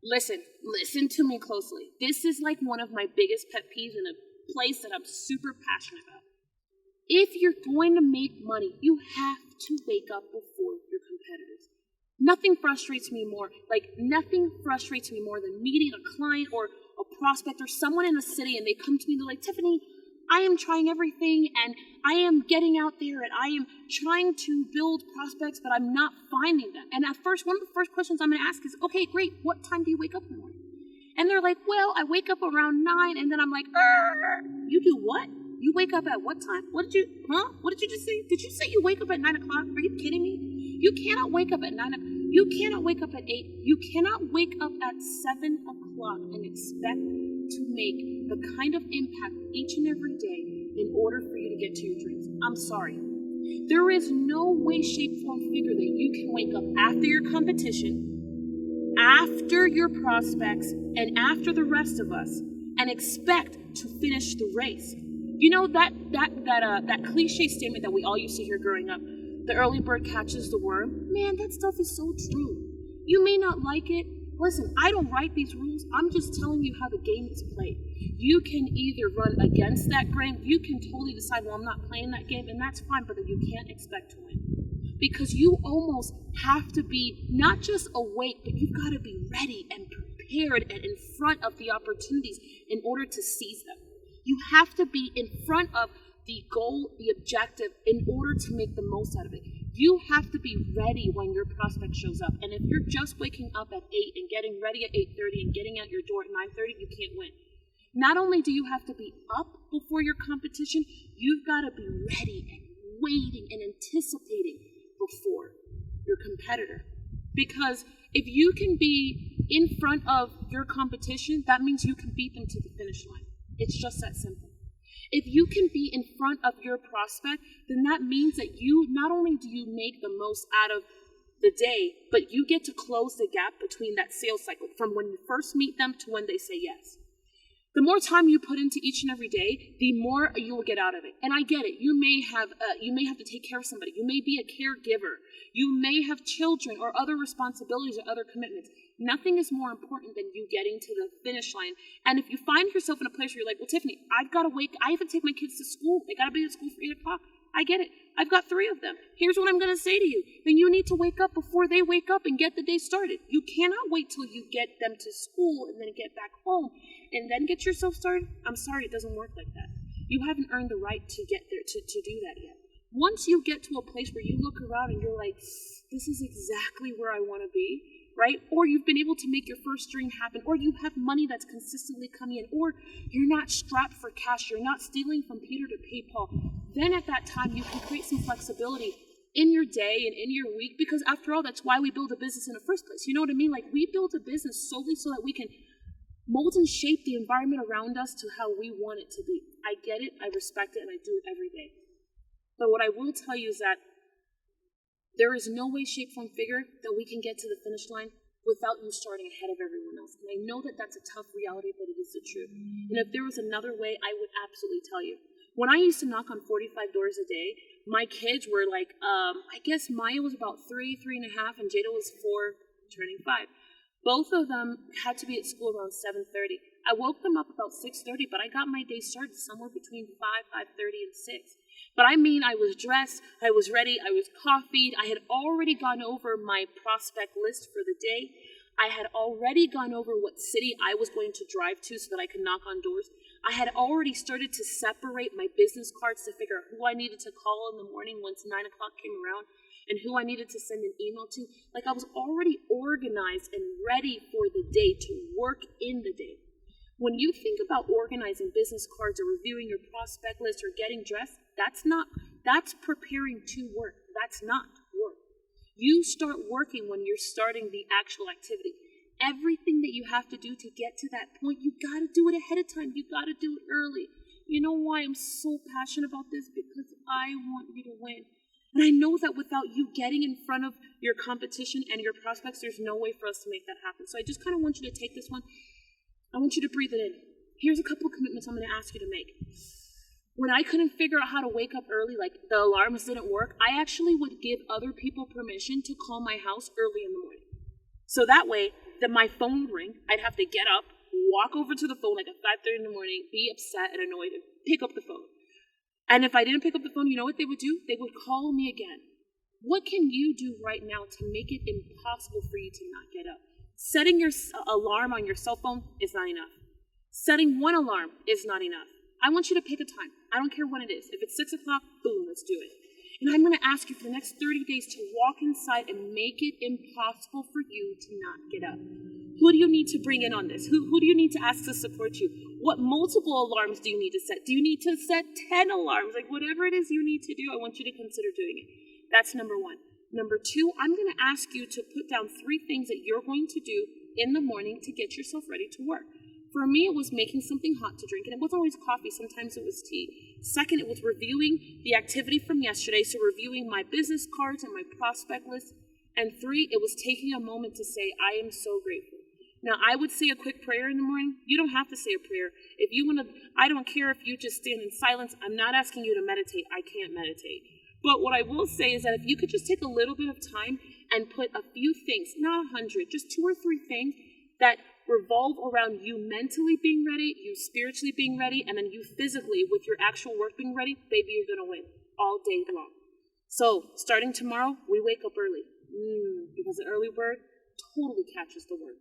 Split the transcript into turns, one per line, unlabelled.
Listen to me closely. This is like one of my biggest pet peeves in a place that I'm super passionate about. If you're going to make money, you have to wake up before your competitors. Nothing frustrates me more than meeting a client or a prospect or someone in a city and they come to me and they're like, Tiffany, I am trying everything and I am getting out there and I am trying to build prospects, but I'm not finding them. And at first, one of the first questions I'm going to ask is, okay, great, what time do you wake up in the morning? And they're like, well, I wake up around 9, and then I'm like, you do what? You wake up at what time? What did you just say? Did you say you wake up at 9 o'clock? Are you kidding me? You cannot wake up at 9 o'clock. You cannot wake up at 8. You cannot wake up at 7 o'clock and expect to make the kind of impact each and every day in order for you to get to your dreams. I'm sorry. There is no way, shape, form, figure that you can wake up after your competition, after your prospects, and after the rest of us, and expect to finish the race. You know that cliche statement that we all used to hear growing up, the early bird catches the worm? Man, that stuff is so true. You may not like it. Listen, I don't write these rules. I'm just telling you how the game is played. You can either run against that grain. You can totally decide, well, I'm not playing that game, and that's fine, but you can't expect to win. Because you almost have to be not just awake, but you've got to be ready and prepared and in front of the opportunities in order to seize them. You have to be in front of the goal, the objective, in order to make the most out of it. You have to be ready when your prospect shows up. And if you're just waking up at 8 and getting ready at 8:30 and getting out your door at 9:30, you can't win. Not only do you have to be up before your competition, you've got to be ready and waiting and anticipating before your competitor. Because if you can be in front of your competition, that means you can beat them to the finish line. It's just that simple. If you can be in front of your prospect, then that means that you, not only do you make the most out of the day, but you get to close the gap between that sales cycle from when you first meet them to when they say yes. The more time you put into each and every day, the more you will get out of it. And I get it. You may have to take care of somebody. You may be a caregiver. You may have children or other responsibilities or other commitments. Nothing is more important than you getting to the finish line. And if you find yourself in a place where you're like, well, Tiffany, I have to take my kids to school. They got to be at school for 8 o'clock. I get it. I've got 3 of them. Here's what I'm going to say to you. Then you need to wake up before they wake up and get the day started. You cannot wait till you get them to school and then get back home and then get yourself started. I'm sorry, it doesn't work like that. You haven't earned the right to get there, to do that yet. Once you get to a place where you look around and you're like, this is exactly where I want to be, right? Or you've been able to make your first dream happen, or you have money that's consistently coming in, or you're not strapped for cash, you're not stealing from Peter to pay Paul, then at that time you can create some flexibility in your day and in your week, because after all, that's why we build a business in the first place. You know what I mean? Like, we build a business solely so that we can mold and shape the environment around us to how we want it to be. I get it, I respect it, and I do it every day. But what I will tell you is that there is no way, shape, form, figure that we can get to the finish line without you starting ahead of everyone else. And I know that that's a tough reality, but it is the truth. And if there was another way, I would absolutely tell you. When I used to knock on 45 doors a day, my kids were like, I guess Maya was about 3 and a half, and Jada was 4, turning 5. Both of them had to be at school around 7:30. I woke them up about 6:30, but I got my day started somewhere between 5:30, and 6. But I mean, I was dressed, I was ready, I was coffeeed, I had already gone over my prospect list for the day. I had already gone over what city I was going to drive to so that I could knock on doors. I had already started to separate my business cards to figure out who I needed to call in the morning once 9 o'clock came around and who I needed to send an email to. Like, I was already organized and ready for the day, to work in the day. When you think about organizing business cards or reviewing your prospect list or getting dressed, that's preparing to work. That's not work. You start working when you're starting the actual activity. Everything that you have to do to get to that point, you got to do it ahead of time. You got to do it early. You know why I'm so passionate about this? Because I want you to win. And I know that without you getting in front of your competition and your prospects, there's no way for us to make that happen. So I just kind of want you to take this one. I want you to breathe it in. Here's a couple of commitments I'm going to ask you to make. When I couldn't figure out how to wake up early, like the alarms didn't work, I actually would give other people permission to call my house early in the morning. So that way, then my phone would ring. I'd have to get up, walk over to the phone like at 5:30 in the morning, be upset and annoyed, and pick up the phone. And if I didn't pick up the phone, you know what they would do? They would call me again. What can you do right now to make it impossible for you to not get up? Setting your alarm on your cell phone is not enough. Setting one alarm is not enough. I want you to pick a time. I don't care when it is. If it's 6 o'clock, boom, let's do it. And I'm going to ask you for the next 30 days to walk inside and make it impossible for you to not get up. Who do you need to bring in on this? Who do you need to ask to support you? What multiple alarms do you need to set? Do you need to set 10 alarms? Like whatever it is you need to do, I want you to consider doing it. That's number one. Number two, I'm going to ask you to put down 3 things that you're going to do in the morning to get yourself ready to work. For me, it was making something hot to drink, and it wasn't always coffee. Sometimes it was tea. Second, it was reviewing the activity from yesterday, so reviewing my business cards and my prospect list. And 3, it was taking a moment to say, I am so grateful. Now, I would say a quick prayer in the morning. You don't have to say a prayer. If you want to, I don't care if you just stand in silence. I'm not asking you to meditate. I can't meditate. But what I will say is that if you could just take a little bit of time and put a few things, not 100, just 2 or 3 things that revolve around you mentally being ready, you spiritually being ready, and then you physically with your actual work being ready, baby, you're going to win all day long. So starting tomorrow, we wake up early because the early bird totally catches the worm.